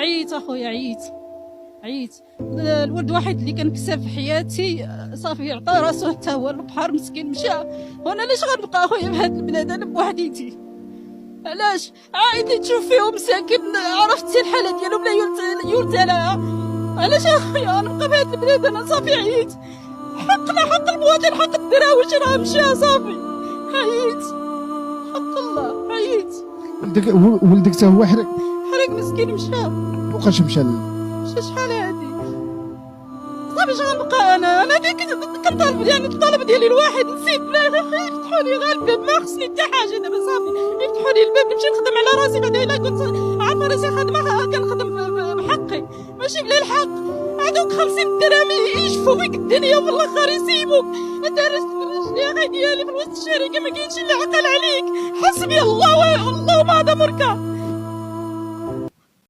عييت اخويا، عييت. الولد الوحيد اللي كنكسب في حياتي صافي عطى راسو حتى هو للبحر مسكين مشى. وانا علاش غنبقى اخويا بهاد البلاد انا بوحديتي؟ علاش عائلتي تشوف فيهم مساكن، عرفتي الحاله ديالهم لا يرثى لها. علاش اخويا نبقى بهاد البلاد انا؟ صافي عييت. حقنا حق المواطن، حق الدراويش راه مشى صافي. عييت حق الله، عييت. ولدك حتى هو حرق مسكين مشى. وقاش مشى؟ مشى شحال هادي؟ صافي اش غنبقى انا ديك كنطالب، يعني الطلب ديالي الواحد نسيت يفتحوا لي غير الباب، ما خصني حتى حاجه دابا صافي. يفتحوا لي الباب نمشي نخدم على راسي، بعدا الا كنت عارفه راسي خادمه كنخدم بحقي ماشي بلا الحق. هذوك 50 درهم يشفوا فيك الدنيا وفي الاخر يسيبوك. انت رجلي اخي ديالي في وسط الشارع ما كاينش اللي عقل عليك. حسبي الله وما هذا مركه.